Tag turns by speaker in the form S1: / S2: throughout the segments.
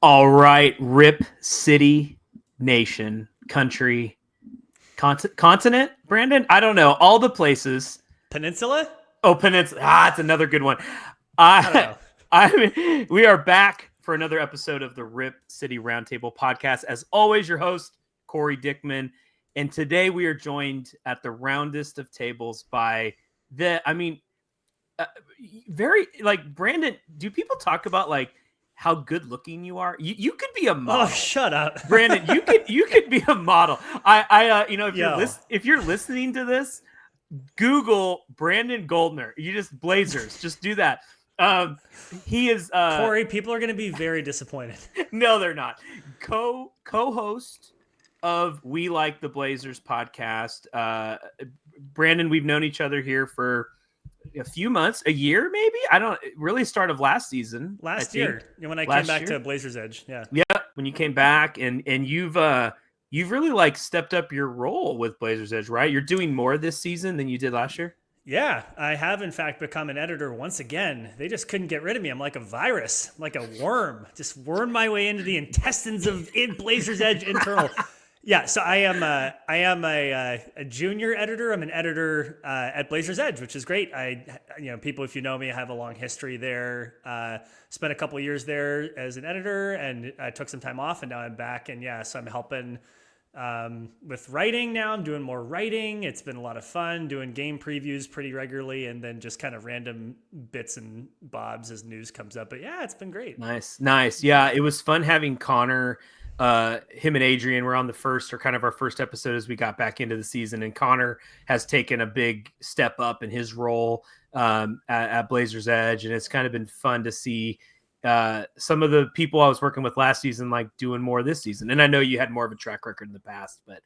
S1: All right, Rip City Nation, country, continent, Brandon? I don't know. All the places.
S2: Peninsula?
S1: Oh, peninsula. It's another good one.
S2: I don't know.
S1: We are back for another episode of the Rip City Roundtable Podcast. As always, your host, Corey Dickman. And today we are joined at the roundest of tables by very, like, Brandon, do people talk about, like, how good looking you are? You could be a model.
S2: Oh, shut up,
S1: Brandon. You could be a model. If you're listening to this, Google Brandon Goldner. You just Blazers. Just do that. He is
S2: Corey. People are going to be very disappointed.
S1: No, they're not. Co-host of We Like the Blazers podcast. Brandon, we've known each other here for a few months, a year maybe. I don't really start of last season.
S2: Last year, when I came back to Blazers Edge. Yeah,
S1: when you came back, and you've really, like, stepped up your role with Blazers Edge, right? You're doing more this season than you did last year.
S2: Yeah, I have in fact become an editor once again. They just couldn't get rid of me. I'm like a virus, like a worm, just wormed my way into the intestines of Blazers Edge internal. Yeah, so I am a junior editor. I'm an editor at Blazers Edge, which is great. People, if you know me, I have a long history there. Spent a couple of years there as an editor, and I took some time off, and now I'm back. And yeah, so I'm helping with writing now. I'm doing more writing. It's been a lot of fun doing game previews pretty regularly, and then just kind of random bits and bobs as news comes up. But yeah, it's been great.
S1: Nice. Yeah, it was fun having Connor. Him and Adrian were on the first, or kind of our first episode as we got back into the season, and Connor has taken a big step up in his role at Blazers Edge, and it's kind of been fun to see some of the people I was working with last season, like, doing more this season. And I know you had more of a track record in the past, but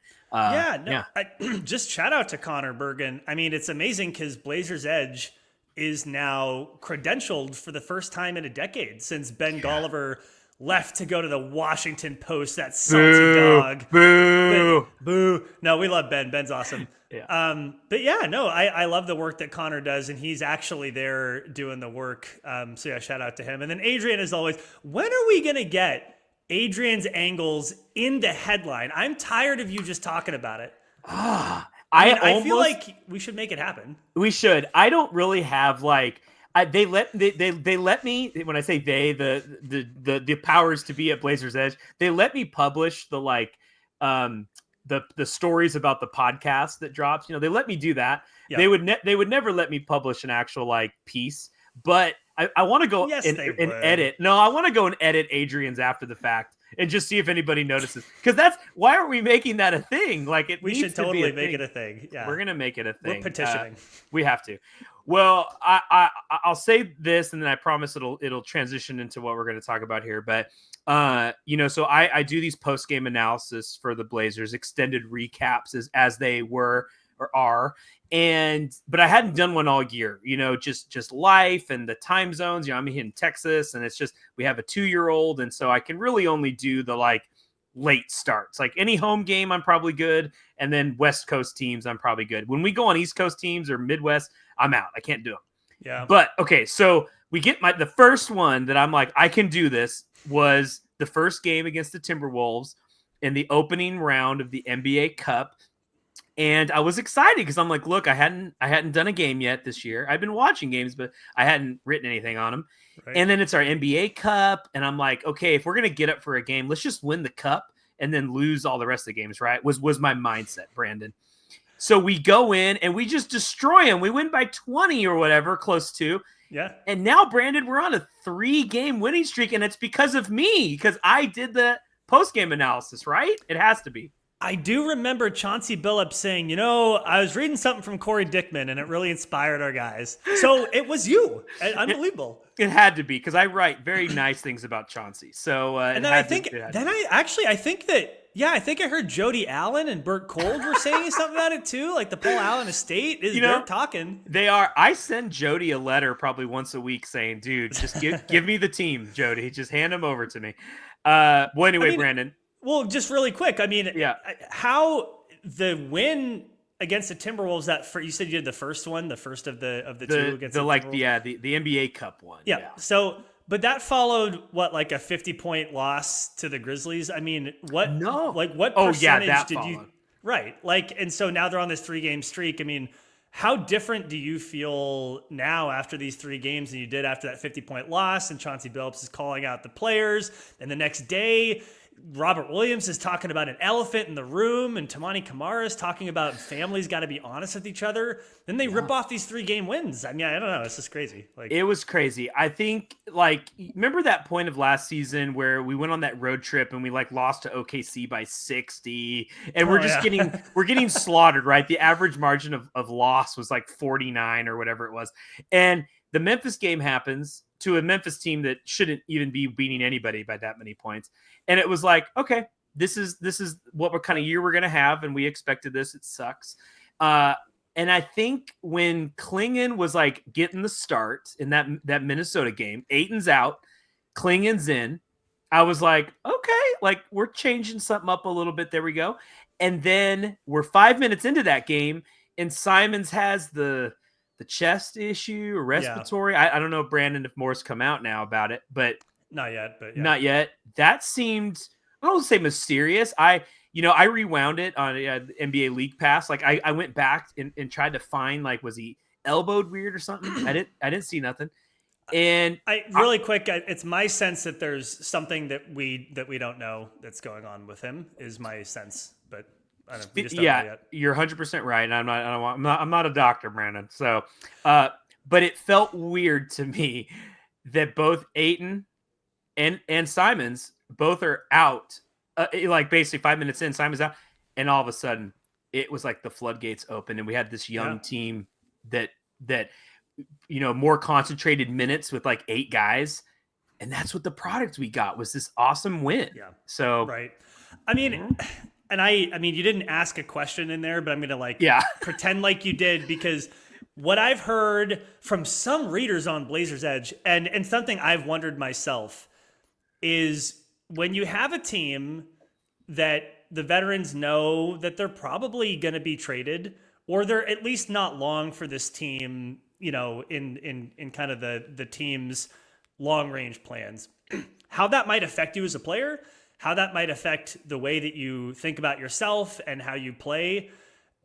S2: just shout out to Connor Bergen. I mean, it's amazing because Blazers Edge is now credentialed for the first time in a decade since Ben Golliver left to go to the Washington Post. That salty dog. Boo. No, we love Ben. Ben's awesome.
S1: Yeah.
S2: But yeah, no, I love the work that Connor does, and he's actually there doing the work. So yeah, shout out to him. And then Adrian, as always, when are we going to get Adrian's angles in the headline? I'm tired of you just talking about it. I feel like we should make it happen.
S1: We should. I don't really have, like, they let me, when I say they, the powers to be at Blazers Edge, they let me publish the, like, the stories about the podcast that drops. They let me do that. Yeah. They would never let me publish an actual, like, piece, but I want to go and edit. No, I want to go and edit Adrian's after the fact and just see if anybody notices. Because why aren't we making that a thing? Like, we
S2: should totally make it a thing. Yeah,
S1: we're gonna make it a thing.
S2: We're petitioning.
S1: We have to. Well, I'll say this, and then I promise it'll transition into what we're going to talk about here. But so I do these post game analysis for the Blazers, extended recaps as they were or are. But I hadn't done one all year, just life and the time zones. I'm here in Texas, and it's just, we have a 2-year-old. And so I can really only do the, like, late starts. Like, any home game, I'm probably good. And then West Coast teams, I'm probably good. When we go on East Coast teams or Midwest, I'm out. I can't do them.
S2: Yeah.
S1: But okay, so we get the first one that I'm like, I can do this, was the first game against the Timberwolves in the opening round of the NBA Cup. And I was excited because I'm like, look, I hadn't done a game yet this year. I've been watching games, but I hadn't written anything on them. Right. And then it's our NBA Cup, and I'm like, okay, if we're gonna get up for a game, let's just win the cup and then lose all the rest of the games. Right? Was my mindset, Brandon. So we go in and we just destroy them. We win by 20 or whatever, close to.
S2: Yeah.
S1: And now, Brandon, we're on a 3-game winning streak, and it's because of me, because I did the post-game analysis, right? It has to be.
S2: I do remember Chauncey Billups saying, I was reading something from Corey Dickman, and it really inspired our guys. So it was you. Unbelievable.
S1: It had to be, because I write very nice things about Chauncey. So,
S2: and then I think I heard Jody Allen and Burt Cold were saying something about it too. Like the Paul Allen estate they're talking.
S1: They are. I send Jody a letter probably once a week saying, dude, just give me the team, Jody. Just hand them over to me. Brandon.
S2: Well, just really quick. I mean, how the win against the Timberwolves, you said you did the first one, the first of the two against the Timberwolves?
S1: The NBA Cup one.
S2: Yeah. So but that followed what, like a 50-point loss to the Grizzlies? I mean, what percentage
S1: that
S2: did
S1: followed.
S2: you right? Like, and so now they're on this 3-game streak. I mean, how different do you feel now after these 3 games than you did after that 50-point loss? And Chauncey Billups is calling out the players, and the next day Robert Williams is talking about an elephant in the room, and Tamani Kamara is talking about families got to be honest with each other. Then they rip off these 3-game wins. I mean, I don't know. It's just crazy. Like,
S1: it was crazy. I think, like, remember that point of last season where we went on that road trip and we like lost to OKC by 60, and we're just getting slaughtered, right? The average margin of loss was like 49 or whatever it was. And the Memphis game happens to a Memphis team that shouldn't even be beating anybody by that many points. And it was like, okay, this is what kind of year we're going to have. And we expected this. It sucks. And I think when Klingon was like getting the start in that Minnesota game, Ayton's out, Klingon's in, I was like, okay, like we're changing something up a little bit. There we go. And then we're 5 minutes into that game, and Simons has the chest issue or respiratory. I don't know, Brandon, if more's come out now about it, but
S2: not yet.
S1: Not yet. That seemed, I don't want to say mysterious. I rewound it on NBA League Pass. Like I went back and tried to find, like, was he elbowed weird or something? I didn't see nothing. And
S2: it's my sense that there's something that we don't know that's going on with him, is my sense, but I don't, we just don't know yet.
S1: You're 100% right. And I'm not a doctor, Brandon. So, but it felt weird to me that both Ayton and Simons both are out. Like basically 5 minutes in, Simon's out, and all of a sudden it was like the floodgates open, and we had this young team that more concentrated minutes with like 8 guys, and that's what the product we got was this awesome win.
S2: Yeah.
S1: So
S2: right. I mean, and I mean, you didn't ask a question in there, but I'm gonna pretend like you did, because what I've heard from some readers on Blazers Edge, and something I've wondered myself, is when you have a team that the veterans know that they're probably going to be traded, or they're at least not long for this team, in kind of the team's long range plans, how that might affect you as a player, how that might affect the way that you think about yourself and how you play.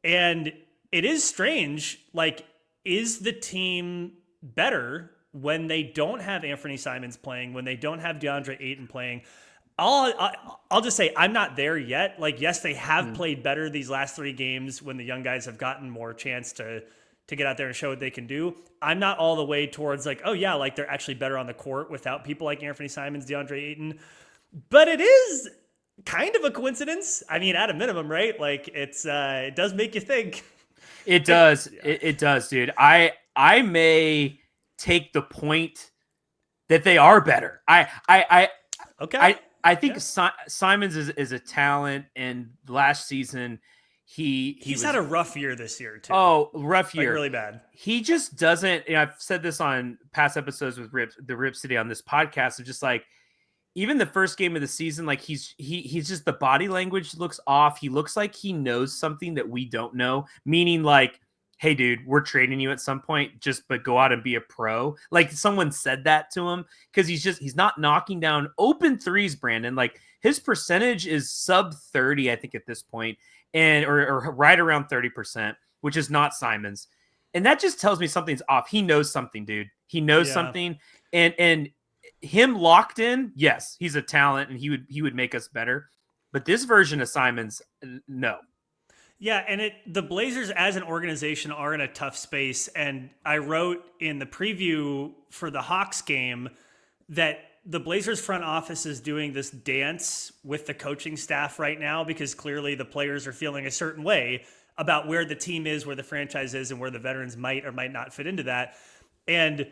S2: And it is strange. Like, is the team better when they don't have Anthony Simons playing, when they don't have DeAndre Ayton playing? I'll just say I'm not there yet. Like, yes, they have played better these last 3 games when the young guys have gotten more chance to get out there and show what they can do. I'm not all the way towards like, oh yeah, like they're actually better on the court without people like Anthony Simons, DeAndre Ayton. But it is kind of a coincidence. I mean, at a minimum, right? Like it does make you think.
S1: It does. It does, dude. I may take the point that they are better. I think Simons is a talent, and last season he's
S2: had a rough year this year too.
S1: Oh, rough year,
S2: like really bad.
S1: He just doesn't. I've said this on past episodes with the Rip City on this podcast, of just like, even the first game of the season, like he's just, the body language looks off. He looks like he knows something that we don't know, meaning like, hey dude, we're trading you at some point, but go out and be a pro. Like someone said that to him, because he's not knocking down open threes, Brandon. Like his percentage is sub 30, I think at this point, and or right around 30%, which is not Simons. And that just tells me something's off. He knows something, dude. He knows something. And him locked in, yes, he's a talent and he would make us better. But this version of Simons, no.
S2: Yeah, and the Blazers as an organization are in a tough space. And I wrote in the preview for the Hawks game that the Blazers front office is doing this dance with the coaching staff right now, because clearly the players are feeling a certain way about where the team is, where the franchise is, and where the veterans might or might not fit into that. And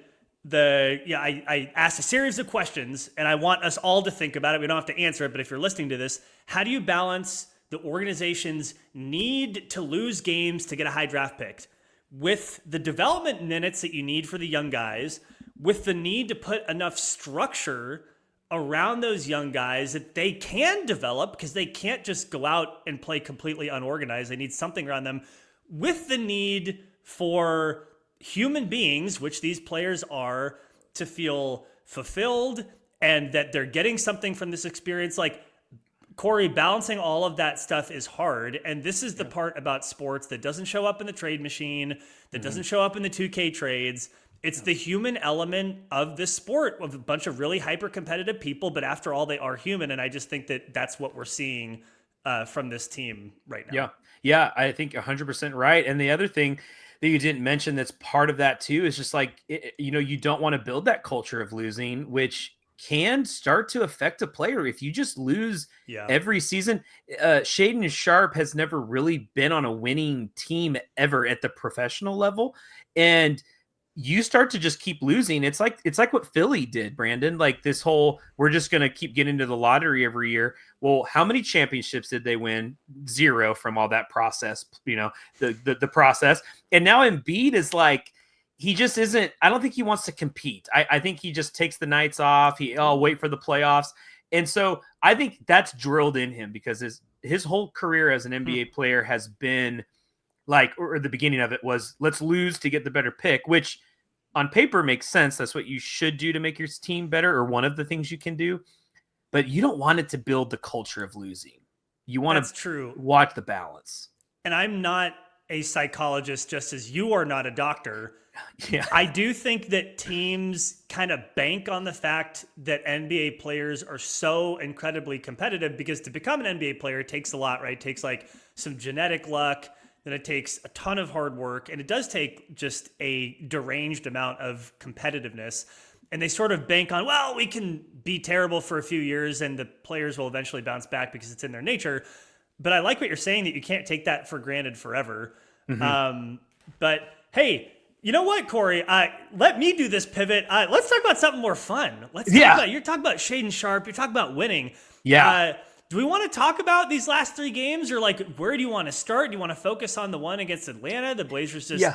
S2: I asked a series of questions, and I want us all to think about it. We don't have to answer it, but if you're listening to this, how do you balance the organization's need to lose games to get a high draft pick with the development minutes that you need for the young guys, with the need to put enough structure around those young guys that they can develop, because they can't just go out and play completely unorganized. They need something around them, with the need for human beings, which these players are, to feel fulfilled and that they're getting something from this experience. Like, Corey, balancing all of that stuff is hard. And this is the part about sports that doesn't show up in the trade machine, that doesn't show up in the 2K trades. It's the human element of this sport of a bunch of really hyper competitive people. But after all, they are human. And I just think that that's what we're seeing from this team right now.
S1: Yeah, I think 100% right. And the other thing that you didn't mention that's part of that too is just like, you don't want to build that culture of losing, which can start to affect a player if you just lose every season. Shaden Sharp has never really been on a winning team ever at the professional level, and you start to just keep losing. It's like what Philly did, Brandon. Like this whole, we're just going to keep getting into the lottery every year. Well, how many championships did they win? 0 from all that process, the process. And now Embiid is like, he just isn't, I don't think he wants to compete. I think he just takes the nights off. I'll wait for the playoffs. And so I think that's drilled in him because his whole career as an NBA player has been like, or the beginning of it was, let's lose to get the better pick, which on paper makes sense. That's what you should do to make your team better, or one of the things you can do. But you don't want it to build the culture of losing. You want to watch the balance.
S2: And I'm not a psychologist, just as you are not a doctor.
S1: Yeah.
S2: I do think that teams kind of bank on the fact that NBA players are so incredibly competitive, because to become an NBA player, it takes a lot, right? It takes like some genetic luck, then it takes a ton of hard work, and it does take just a deranged amount of competitiveness. And they sort of bank on, well, we can be terrible for a few years and the players will eventually bounce back because it's in their nature. But I like what you're saying, that you can't take that for granted forever. But hey, you know what, Corey? Let me do this pivot. Let's talk about something more fun. You're talking about Shaden Sharp. You're talking about winning.
S1: Yeah.
S2: Do we want to talk about these last 3 games, or like, where do you want to start? Do you want to focus on the one against Atlanta? The Blazers just,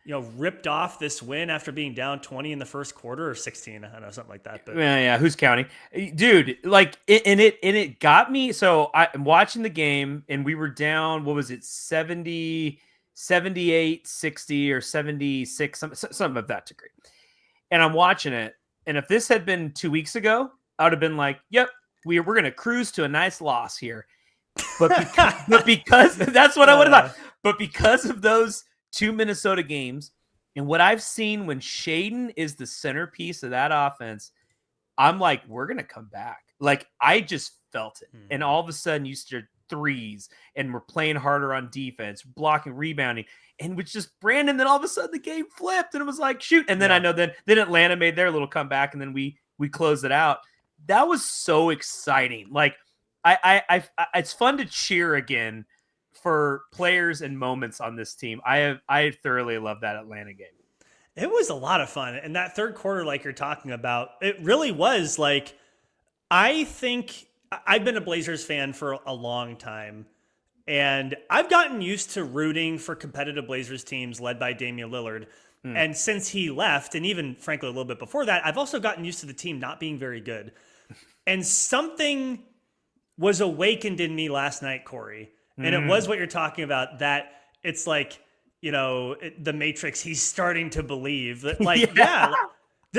S2: ripped off this win after being down 20 in the first quarter, or 16. I don't know, something like that. But
S1: yeah. Who's counting, dude? Like it got me. So I'm watching the game and we were down. What was it? 78, 60 or 76, something of that degree. And I'm watching it. And if this had been 2 weeks ago, I would have been like, yep, we're going to cruise to a nice loss here. But because that's what I would have thought. But because of those 2 Minnesota games and what I've seen when Shaden is the centerpiece of that offense, I'm like, we're going to come back. Like, I just felt it. And all of a sudden you start threes and we're playing harder on defense, blocking, rebounding, and which just Brandon, then all of a sudden the game flipped and it was like, shoot. And then I know then Atlanta made their little comeback and then we closed it out. That was so exciting. Like I it's fun to cheer again for players and moments on this team. I thoroughly love that Atlanta game.
S2: It was a lot of fun. And that third quarter, like you're talking about, it really was like, I think I've been a Blazers fan for a long time, and I've gotten used to rooting for competitive Blazers teams led by Damian Lillard. And since he left, and even frankly a little bit before that, I've also gotten used to the team not being very good. And something was awakened in me last night, Corey. And it was what you're talking about, that it's like, the Matrix, he's starting to believe that, like, that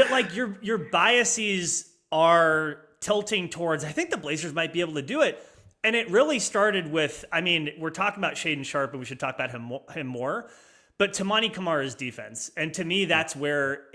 S2: like your biases are tilting towards, I think the Blazers might be able to do it. And it really started with, we're talking about Shaden Sharp, and we should talk about him more, but Toumani Kamara's defense. And to me, that's where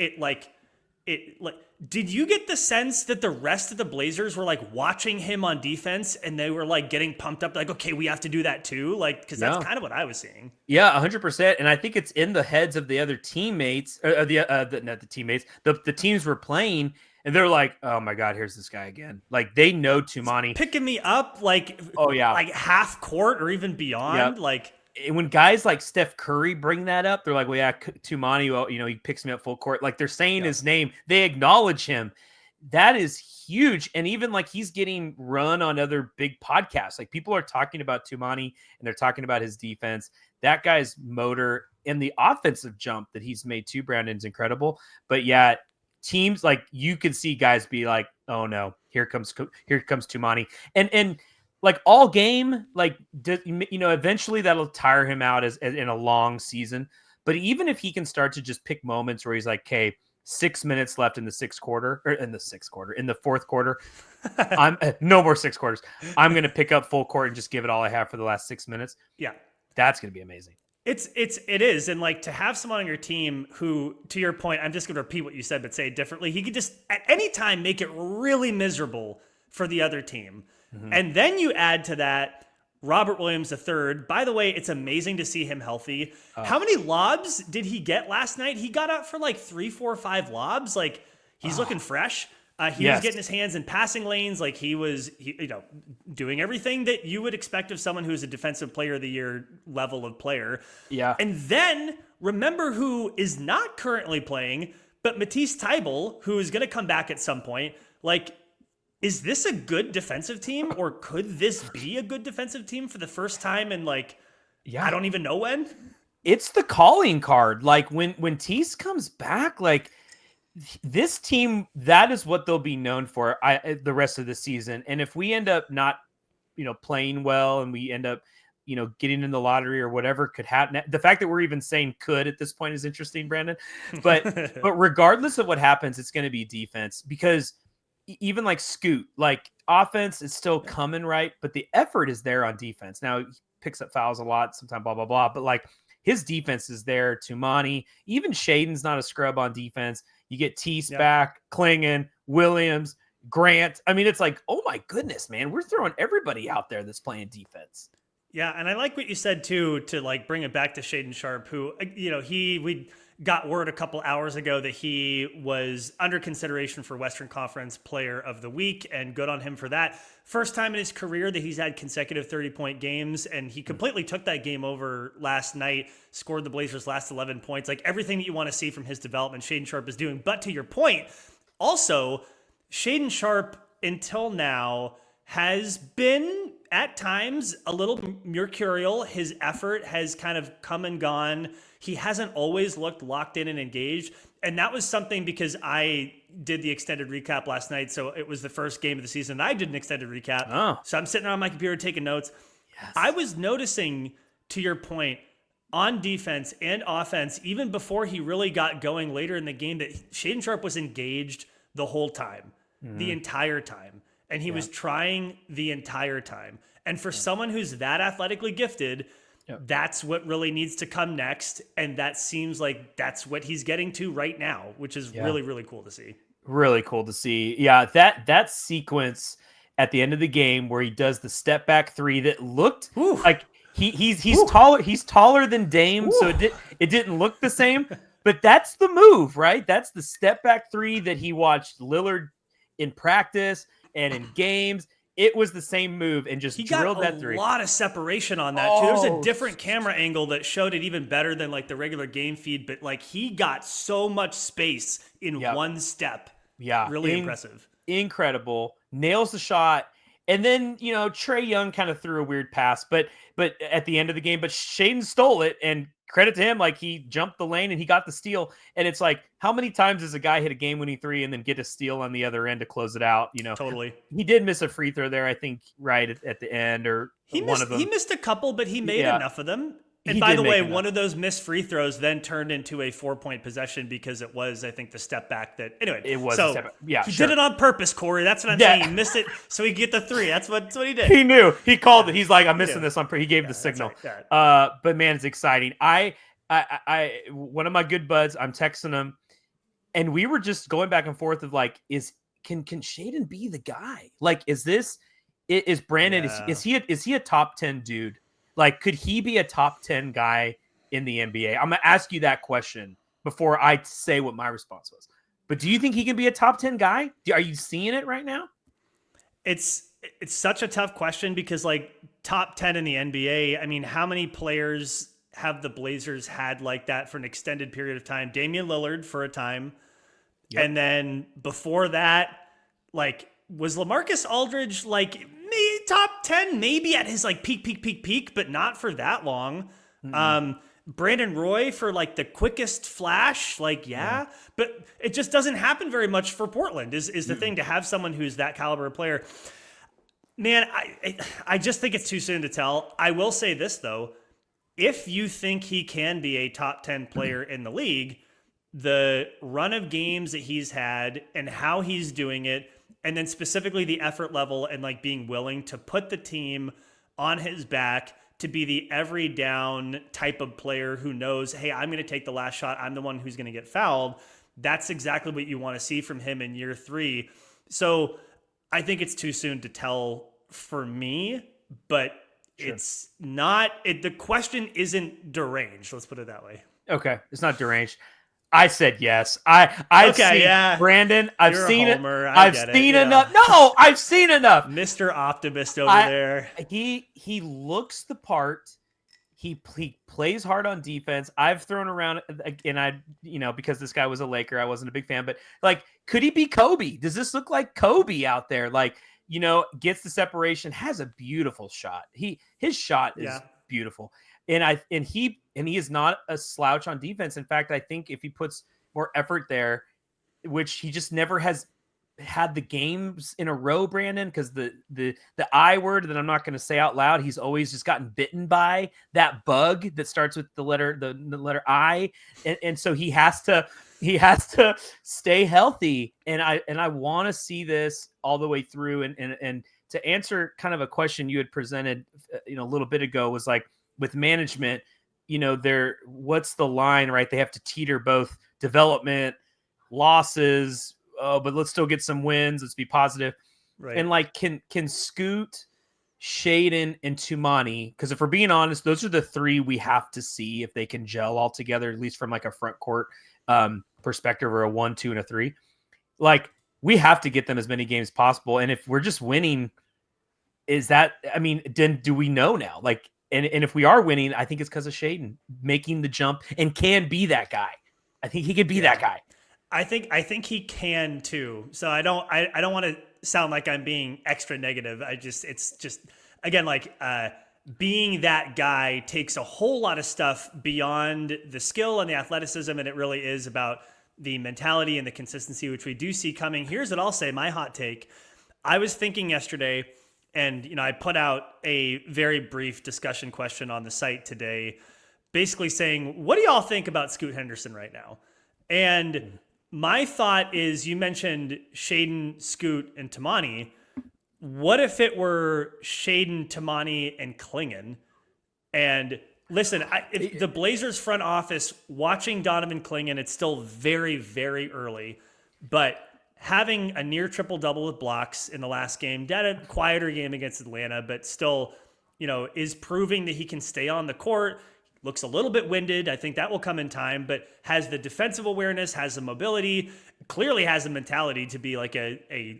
S2: did you get the sense that the rest of the Blazers were like watching him on defense and they were like getting pumped up, like, okay, we have to do that too? Like, cause that's kind of what I was seeing.
S1: Yeah, 100%. And I think it's in the heads of the other teammates, not the teammates, the teams were playing. And they're like, oh my God, here's this guy again. Like, they know Toumani.
S2: Picking me up, like, like half court or even beyond. Like,
S1: and when guys like Steph Curry bring that up, they're like, well, yeah, Toumani, well, he picks me up full court. Like, they're saying his name. They acknowledge him. That is huge. And even like he's getting run on other big podcasts. Like, people are talking about Toumani and they're talking about his defense. That guy's motor and the offensive jump that he's made too, Brandon's incredible. But yeah, teams, like, you can see guys be like, oh no, here comes Toumani. And like all game, like, eventually that'll tire him out as in a long season. But even if he can start to just pick moments where he's like, okay, 6 minutes left in the fourth quarter. I'm no more 6 quarters. I'm going to pick up full court and just give it all I have for the last 6 minutes.
S2: Yeah.
S1: That's going to be amazing.
S2: It is. And like to have someone on your team who, to your point, I'm just going to repeat what you said, but say it differently. He could just at any time make it really miserable for the other team. Mm-hmm. And then you add to that Robert Williams III. By the way, it's amazing to see him healthy. How many lobs did he get last night? He got up for like 3, 4, 5 lobs. Like he's looking fresh. He was getting his hands in passing lanes. Like he was, doing everything that you would expect of someone who's a defensive player of the year level of player.
S1: Yeah.
S2: And then remember who is not currently playing, but Matisse Thybulle, who is going to come back at some point. Like, is this a good defensive team, or could this be a good defensive team for the first time in I don't even know when?
S1: It's the calling card. Like when Tease comes back, like this team, that is what they'll be known for the rest of the season. And if we end up not, playing well, and we end up, getting in the lottery or whatever could happen. The fact that we're even saying could at this point is interesting, Brandon. But regardless of what happens, it's going to be defense, because even like Scoot, like offense is still coming, right? But the effort is there on defense. Now he picks up fouls a lot, sometimes blah, blah, blah. But like his defense is there. Tumani, even Shaden's not a scrub on defense. You get Tease back, Klingon, Williams, Grant. I mean, it's like, oh my goodness, man, we're throwing everybody out there that's playing defense.
S2: Yeah, and I like what you said too, to like bring it back to Shaden Sharp, who, we got word a couple hours ago that he was under consideration for Western Conference Player of the Week, and good on him for that. First time in his career that he's had consecutive 30-point games, and he completely took that game over last night, scored the Blazers' last 11 points. Like everything that you want to see from his development, Shaden Sharp is doing. But to your point, also, Shaden Sharp until now has been at times a little mercurial. His effort has kind of come and gone. He hasn't always looked locked in and engaged. And that was something, because I did the extended recap last night. So it was the first game of the season. I did an extended recap.
S1: Oh.
S2: So I'm sitting on my computer taking notes.
S1: Yes.
S2: I was noticing, to your point, on defense and offense, even before he really got going later in the game, that Shaden Sharp was engaged the whole time, the entire time. And he was trying the entire time. And for someone who's that athletically gifted, that's what really needs to come next. And that seems like that's what he's getting to right now, which is really, really cool to see.
S1: Really cool to see. Yeah, that sequence at the end of the game where he does the step back three that looked like he's taller. He's taller than Dame, so it didn't look the same. But that's the move, right? That's the step back three that he watched Lillard in practice and in games. It was the same move, and just drilled that three.
S2: A lot of separation on that too. There was a different camera angle that showed it even better than like the regular game feed, but like he got so much space in one step.
S1: Yeah.
S2: Really impressive.
S1: Incredible. Nails the shot. And then, Trae Young kind of threw a weird pass, but at the end of the game, but Shaden stole it, and credit to him. Like he jumped the lane and he got the steal. And it's like, how many times does a guy hit a game-winning three and then get a steal on the other end to close it out?
S2: Totally.
S1: He did miss a free throw there, I think, right at the end, or one of them.
S2: He missed a couple, but he made enough of them. And by the way, one of those missed free throws then turned into a 4-point possession, because it was, I think, the step back that. Anyway,
S1: it was. A step back. Yeah,
S2: he did it on purpose, Corey. That's what I'm saying. He missed it so he could get the three. That's what he did.
S1: He knew. He called it. He's like, I'm missing this. He gave the signal.
S2: Right.
S1: But man, it's exciting. I one of my good buds, I'm texting him, and we were just going back and forth of like, can Shaden be the guy? Like, is Brandon? Yeah. Is he a top 10 dude? Like, could he be a top 10 guy in the NBA? I'm going to ask you that question before I say what my response was. But do you think he can be a top 10 guy? Are you seeing it right now?
S2: It's such a tough question, because like top 10 in the NBA, I mean, how many players have the Blazers had like that for an extended period of time? Damian Lillard for a time. Yep. And then before that, like, was LaMarcus Aldridge like top 10, maybe at his like peak, but not for that long. Mm-hmm. Brandon Roy for like the quickest flash, like, but it just doesn't happen very much for Portland is the thing, to have someone who's that caliber of player. Man, I just think it's too soon to tell. I will say this though, if you think he can be a top 10 player in the league, the run of games that he's had and how he's doing it, and then specifically the effort level and like being willing to put the team on his back to be the every down type of player who knows, hey, I'm going to take the last shot. I'm the one who's going to get fouled. That's exactly what you want to see from him in year 3. So I think it's too soon to tell for me, but
S1: Sure.
S2: it's not, the question isn't deranged. Let's put it that way.
S1: Okay. It's not deranged. I said yes. I've seen Brandon. I've
S2: You're
S1: seen
S2: a
S1: it.
S2: homer.
S1: I've seen enough.
S2: Yeah.
S1: No, I've seen enough.
S2: Mr. Optimist over there.
S1: He looks the part. He plays hard on defense. I've thrown around, and because this guy was a Laker, I wasn't a big fan, but like, could he be Kobe? Does this look like Kobe out there? Like, gets the separation, has a beautiful shot. His shot is beautiful. And he is not a slouch on defense. In fact, I think if he puts more effort there, which he just never has had the games in a row, Brandon, because the I word that I'm not going to say out loud, he's always just gotten bitten by that bug that starts with the letter I, and so he has to stay healthy. And I want to see this all the way through. And to answer kind of a question you had presented, a little bit ago, was like, with management, what's the line, right? They have to teeter both development, losses, but let's still get some wins. Let's be positive.
S2: Right.
S1: And like, can Scoot, Shaden, and Tumani, because if we're being honest, those are the 3 we have to see if they can gel all together, at least from like a front court perspective, or a 1, 2, and a 3. Like, we have to get them as many games as possible. And if we're just winning, then do we know now? Like, and if we are winning, I think it's because of Shaden making the jump and can be that guy. I think he could be that guy.
S2: I think he can too. So I don't want to sound like I'm being extra negative. It's just again, like, being that guy takes a whole lot of stuff beyond the skill and the athleticism. And it really is about the mentality and the consistency, which we do see coming. Here's what I'll say. My hot take. I was thinking yesterday, and, I put out a very brief discussion question on the site today, basically saying, what do y'all think about Scoot Henderson right now? And my thought is, you mentioned Shaden, Scoot, and Tumani. What if it were Shaden, Tumani, and Klingon? And listen, if the Blazers front office watching Donovan Klingon, it's still very, very early, but having a near triple-double with blocks in the last game, had a quieter game against Atlanta, but still, is proving that he can stay on the court. Looks a little bit winded. I think that will come in time, but has the defensive awareness, has the mobility, clearly has the mentality to be like a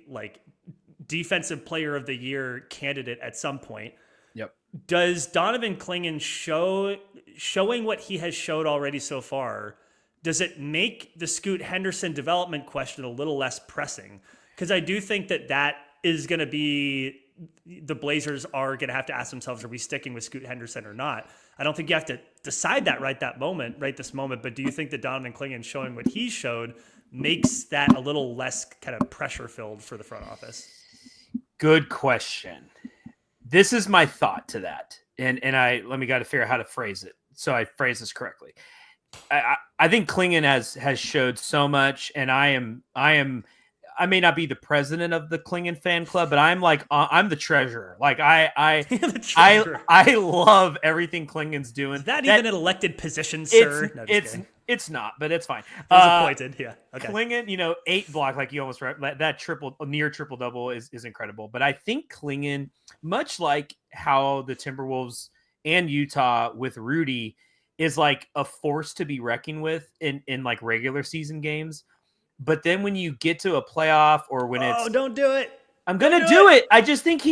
S2: defensive player of the year candidate at some point.
S1: Yep.
S2: Does Donovan Klingon showing what he has showed already so far, does it make the Scoot Henderson development question a little less pressing? Because I do think that is going to be, the Blazers are going to have to ask themselves, are we sticking with Scoot Henderson or not? I don't think you have to decide that right this moment, but do you think that Donovan Klingon showing what he showed makes that a little less kind of pressure filled for the front office?
S1: Good question. This is my thought to that. And let me got to figure out how to phrase it so I phrase this correctly. I think Klingon has showed so much, and I may not be the president of the Klingon fan club, but I'm the treasurer. Like I love everything Klingon's doing.
S2: Is that even an elected position, sir?
S1: It's not, but it's fine.
S2: It was appointed, yeah. Okay.
S1: Klingon, 8 block, like you almost right. That near triple double is incredible. But I think Klingon, much like how the Timberwolves and Utah with Rudy, is like a force to be reckoned with in like regular season games. But then when you get to a playoff, or when
S2: don't do it.
S1: I'm going to do it. I just think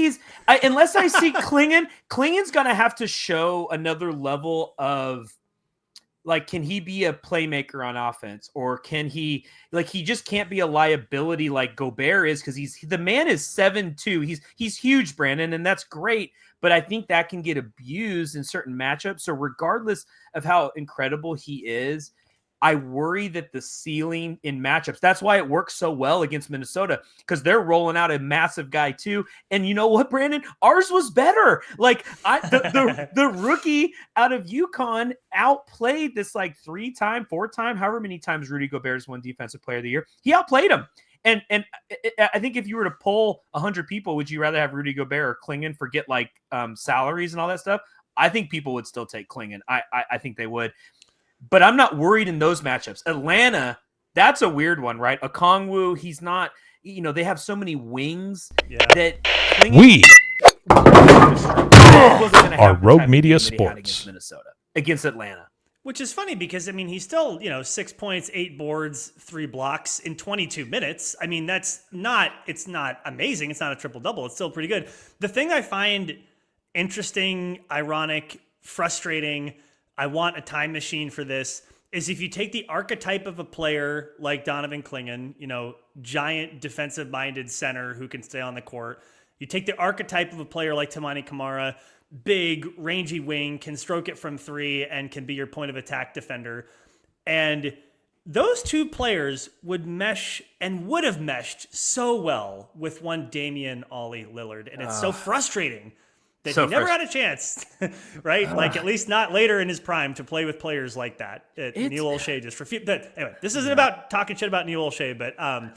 S1: unless I see Klingon's going to have to show another level of, like, can he be a playmaker on offense, or can he just can't be a liability like Gobert is, because the man is 7'2". He's huge, Brandon, and that's great. But I think that can get abused in certain matchups. So regardless of how incredible he is, I worry that the ceiling in matchups, that's why it works so well against Minnesota, because they're rolling out a massive guy too. And you know what, Brandon? Ours was better. Like the rookie out of UConn outplayed this like 3-time, 4-time, however many times Rudy Gobert's won Defensive Player of the Year. He outplayed him. And I think if you were to poll 100 people, would you rather have Rudy Gobert or Klingon, forget like salaries and all that stuff? I think people would still take Klingon. I think they would. But I'm not worried in those matchups. Atlanta, that's a weird one, right? Okongwu, he's not, they have so many wings that
S3: we are Rogue Media Sports
S1: against Atlanta.
S2: Which is funny because, he's still, 6 points, 8 boards, 3 blocks in 22 minutes. It's not amazing. It's not a triple-double. It's still pretty good. The thing I find interesting, ironic, frustrating, I want a time machine for this, is if you take the archetype of a player like Donovan Klingon, giant defensive-minded center who can stay on the court. You take the archetype of a player like Toumani Camara, big, rangy wing, can stroke it from 3 and can be your point of attack defender. And those two players would mesh and would have meshed so well with one Damian Ollie Lillard. And it's so frustrating that he never had a chance, right? Like, at least not later in his prime, to play with players like that. Neil Olshey just refused. But anyway, this isn't about talking shit about Neil Olshey, but I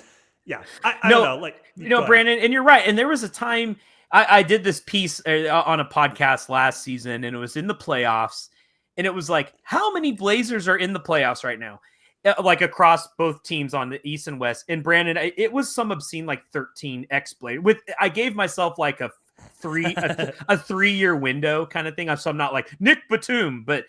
S2: don't know.
S1: Brandon, and you're right. And there was a time I did this piece on a podcast last season, and it was in the playoffs. And it was like, how many Blazers are in the playoffs right now? Like across both teams on the East and West. And Brandon, it was some obscene, like 13 Blazer. I gave myself like a 3-year window kind of thing. So I'm not like Nick Batum, but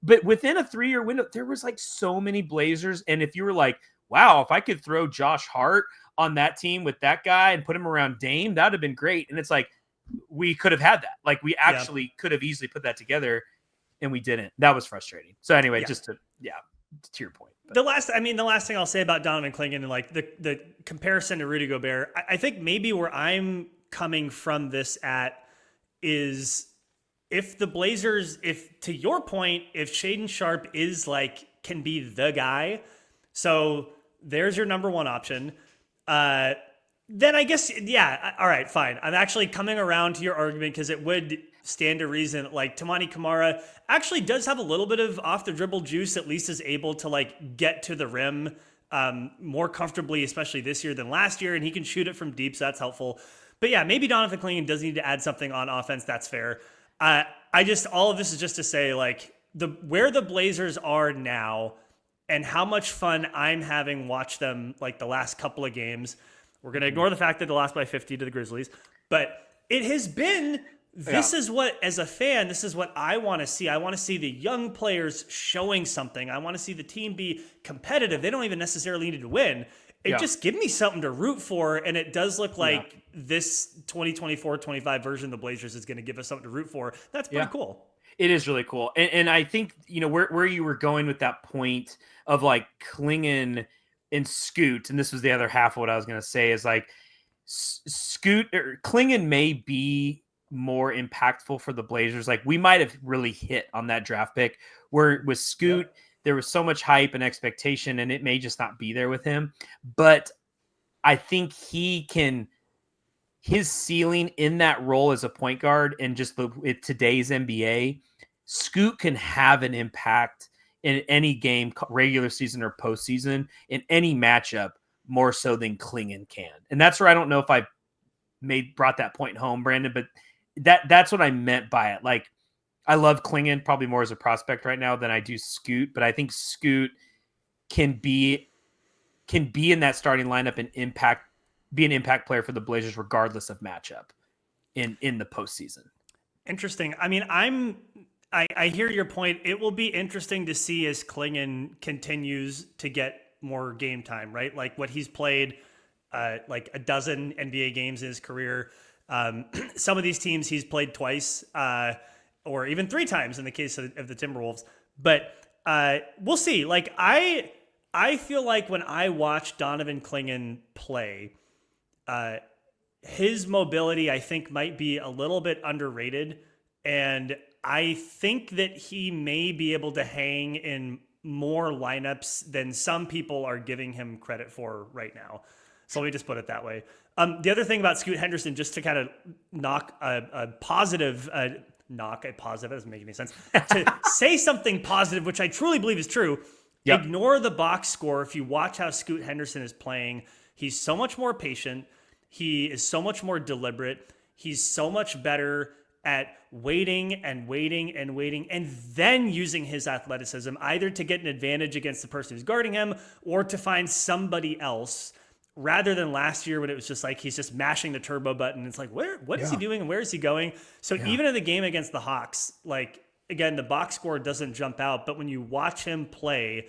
S1: but within a 3-year window, there was like so many Blazers. And if you were like, wow, if I could throw Josh Hart on that team with that guy and put him around Dame, that'd have been great. And it's like, we could have had that. Like, we actually could have easily put that together, and we didn't. That was frustrating. So anyway, just to your point. But.
S2: The last thing I'll say about Donovan Klingon and like the comparison to Rudy Gobert, I think maybe where I'm coming from this at is if the Blazers, to your point, if Shaedon Sharpe is like, can be the guy, so there's your number one option. Then I guess, all right, fine. I'm actually coming around to your argument because it would stand to reason. Like, Toumani Camara actually does have a little bit of off the dribble juice, at least is able to like get to the rim more comfortably, especially this year than last year. And he can shoot it from deep, so that's helpful. But yeah, maybe Donovan Klingon does need to add something on offense. That's fair. All of this is just to say, like, where the Blazers are now and how much fun I'm having watch them like the last couple of games. We're going to ignore the fact that they lost by 50 to the Grizzlies, but it has been, this is what, as a fan, this is what I want to see. I want to see the young players showing something. I want to see the team be competitive. They don't even necessarily need to win. Just give me something to root for, and it does look like this 2024-25 version of the Blazers is going to give us something to root for. That's pretty cool.
S1: It is really cool. And I think, where you were going with that point of like Klingon and Scoot, and this was the other half of what I was going to say, is like Scoot or Klingon may be more impactful for the Blazers. Like, we might have really hit on that draft pick where with Scoot, there was so much hype and expectation, and it may just not be there with him. But I think his ceiling in that role as a point guard and just today's NBA, Scoot can have an impact in any game, regular season or postseason, in any matchup, more so than Klingon can. And that's where I don't know if I brought that point home, Brandon, but that's what I meant by it. Like, I love Klingon probably more as a prospect right now than I do Scoot, but I think Scoot can be in that starting lineup and be an impact player for the Blazers regardless of matchup in the postseason.
S2: Interesting. I mean, I hear your point. It will be interesting to see as Klingon continues to get more game time, right? Like what he's played, like a dozen NBA games in his career. Some of these teams he's played twice, or even 3 times in the case of the Timberwolves. But we'll see. Like, I feel like when I watch Donovan Klingon play, his mobility, I think, might be a little bit underrated. And I think that he may be able to hang in more lineups than some people are giving him credit for right now. So let me just put it that way. The other thing about Scoot Henderson, just to kind of knock a positive, doesn't make any sense, to say something positive, which I truly believe is true. Yep. Ignore the box score. If you watch how Scoot Henderson is playing, he's so much more patient. He is so much more deliberate. He's so much better at waiting and then using his athleticism either to get an advantage against the person who's guarding him or to find somebody else, rather than last year when it was just like he's just mashing the turbo button. It's like, what is he doing and where is he going? So even in the game against the Hawks, like, again, the box score doesn't jump out, but when you watch him play,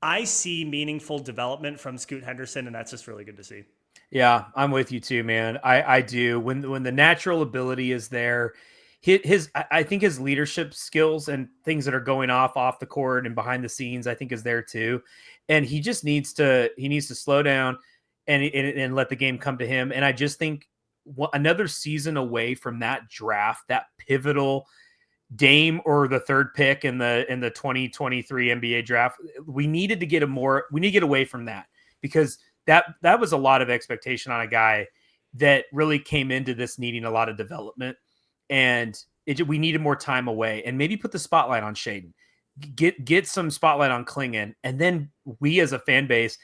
S2: I see meaningful development from Scoot Henderson, and that's just really good to see.
S1: Yeah, I'm with you too, man. I do. When the natural ability is there, I think his leadership skills and things that are going off the court and behind the scenes, I think is there too. And he just needs to slow down and let the game come to him. And I just think another season away from that draft, that pivotal Dame or the third pick in the 2023 NBA draft, we need to get away from that, because that was a lot of expectation on a guy that really came into this needing a lot of development, and we needed more time away, and maybe put the spotlight on Shaedon, get some spotlight on Klingon, and then we as a fan base,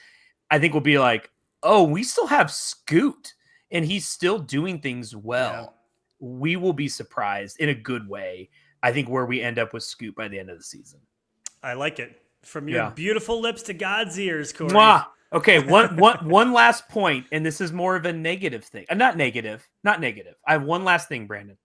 S1: I think, will be like, oh, we still have Scoot and he's still doing things well. Yeah. We will be surprised in a good way, I think, where we end up with Scoot by the end of the season.
S2: I like it. From your beautiful lips to God's ears, Corey.
S1: Mwah! Okay, one last point, and this is more of a negative thing. Not negative. I have one last thing, Brandon.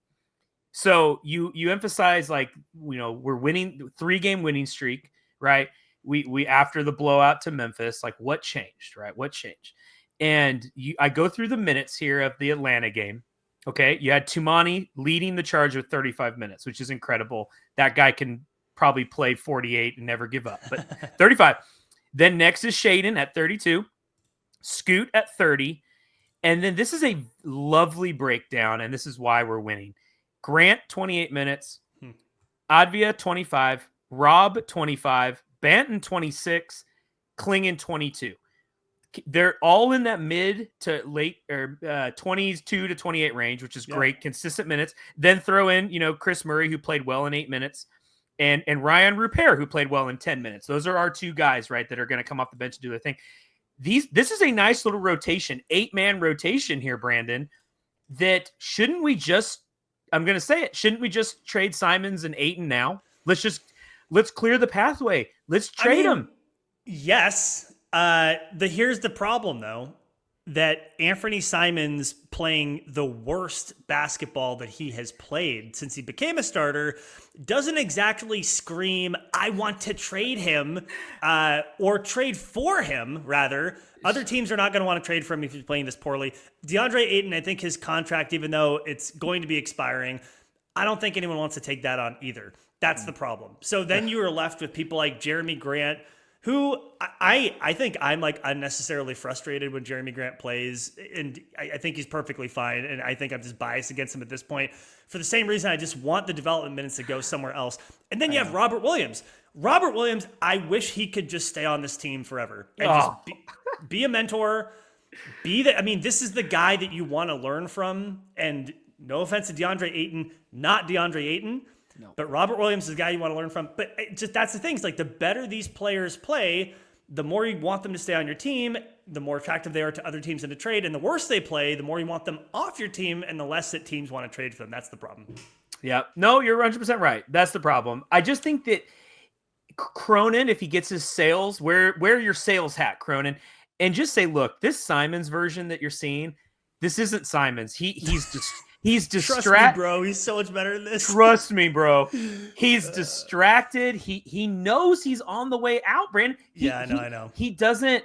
S1: So you emphasize, like, we're winning, 3-game winning streak, right? We after the blowout to Memphis, like, what changed, right? What changed? And I go through the minutes here of the Atlanta game. Okay, you had Tumani leading the charge with 35 minutes, which is incredible. That guy can probably play 48 and never give up, but 35. Then next is Shaedon at 32, Scoot at 30, and then this is a lovely breakdown, and this is why we're winning. Grant, 28 minutes, Advia, 25, Rob, 25, Banton, 26, Klingon, 22. They're all in that mid to late or 22 to 28 range, which is great, consistent minutes. Then throw in, Chris Murray, who played well in 8 minutes, and Ryan Rupert, who played well in 10 minutes. Those are our 2 guys, right, that are going to come off the bench and do their thing. This is a nice little rotation, 8-man rotation here, Brandon, that shouldn't we just trade Simons and Ayton now? Let's clear the pathway. Let's trade them.
S2: Yes. Here's the problem, though, that Anthony Simons playing the worst basketball that he has played since he became a starter doesn't exactly scream, I want to trade him, or trade for him, rather. Other teams are not going to want to trade for him if he's playing this poorly. DeAndre Ayton, I think his contract, even though it's going to be expiring, I don't think anyone wants to take that on either. That's the problem. So then you are left with people like Jeremy Grant, who I think I'm like unnecessarily frustrated when Jeremy Grant plays, and I think he's perfectly fine, and I think I'm just biased against him at this point for the same reason I just want the development minutes to go somewhere else. And then you have Robert Williams. Robert Williams, I wish he could just stay on this team forever and just be a mentor. This is the guy that you want to learn from, and no offense to DeAndre Ayton, not DeAndre Ayton. No. But Robert Williams is the guy you want to learn from. But that's the thing. It's like the better these players play, the more you want them to stay on your team, the more attractive they are to other teams in the trade. And the worse they play, the more you want them off your team, and the less that teams want to trade for them. That's the problem.
S1: Yeah. No, you're 100% right. That's the problem. I just think that Cronin, if he gets his sales, wear your sales hat, Cronin, and just say, look, this Simons version that you're seeing, this isn't Simons. He's just... He's distracted.
S2: Trust me, bro. He's so much better than this.
S1: Trust me, bro. He's distracted. He knows he's on the way out, Brandon.
S2: I know.
S1: He doesn't.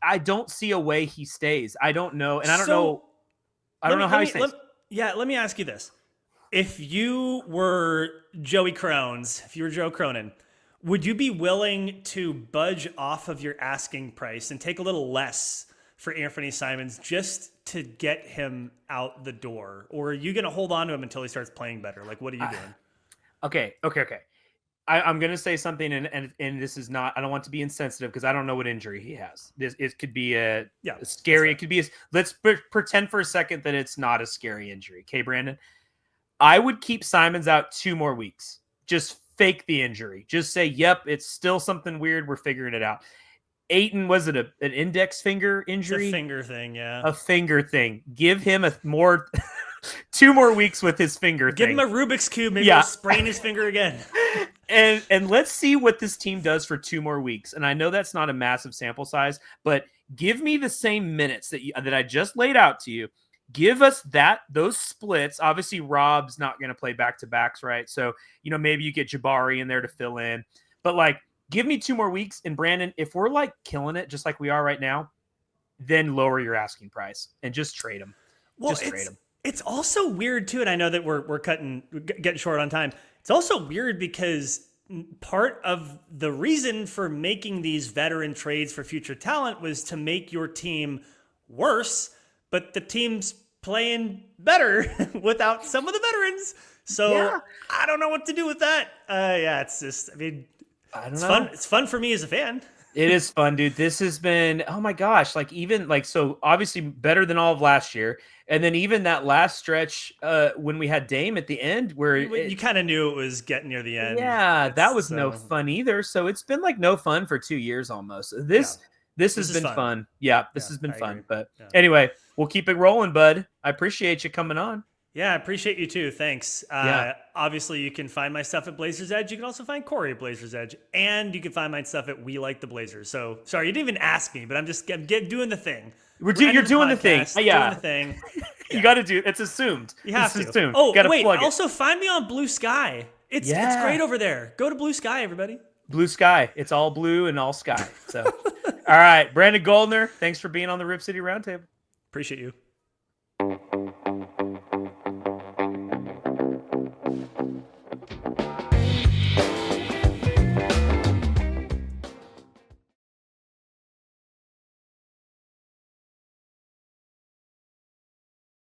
S1: I don't see a way he stays. I don't know, and I don't know. I don't know how he stays.
S2: Let me ask you this: if you were Joey Crones, if you were Joe Cronin, would you be willing to budge off of your asking price and take a little less for Anthony Simons just to get him out the door? Or are you going to hold on to him until he starts playing better? Like, what are you doing?
S1: Okay. I'm going to say something, and this is not, I don't want to be insensitive because I don't know what injury he has. It could be a scary, it could be, let's pretend for a second that it's not a scary injury. Okay, Brandon? I would keep Simons out 2 more weeks. Just fake the injury. Just say, yep, it's still something weird. We're figuring it out. Ayton, was it an index finger injury?
S2: It's a finger thing, yeah.
S1: A finger thing. Give him 2 more weeks with his finger
S2: Give
S1: thing.
S2: him a Rubik's Cube. Maybe he'll sprain his finger again.
S1: And let's see what this team does for 2 more weeks. And I know that's not a massive sample size, but give me the same minutes that I just laid out to you. Give us those splits. Obviously, Rob's not going to play back-to-backs, right? So, maybe you get Jabari in there to fill in. But, give me 2 more weeks. And, Brandon, if we're, killing it just like we are right now, then lower your asking price and just trade him.
S2: Well,
S1: just trade him.
S2: It's also weird, too, and I know that we're getting short on time. It's also weird because part of the reason for making these veteran trades for future talent was to make your team worse, but the team's playing better without some of the veterans. So I don't know what to do with that. It's just, I don't know. Fun. It's fun for me as a fan.
S1: It is fun, dude. This has been, oh my gosh, so obviously better than all of last year. And then even that last stretch when we had Dame at the end where
S2: you kind of knew it was getting near the end.
S1: Yeah, that was no fun either. So it's been no fun for 2 years almost. This has been fun. Yeah, this has been fun. But anyway, we'll keep it rolling, bud. I appreciate you coming on.
S2: Yeah, I appreciate you too. Thanks. Obviously, you can find my stuff at Blazers Edge. You can also find Corey at Blazers Edge. And you can find my stuff at We Like the Blazers. So, sorry, you didn't even ask me, but I'm doing the thing.
S1: You're doing the thing. Yeah.
S2: Doing the thing.
S1: You got to do it. It's assumed.
S2: You have to.
S1: Assumed.
S2: Oh,
S1: wait.
S2: Also, find me on Blue Sky. It's great over there. Go to Blue Sky, everybody.
S1: Blue Sky. It's all blue and all sky. So, all right. Brandon Goldner, thanks for being on the Rip City Roundtable.
S2: Appreciate you.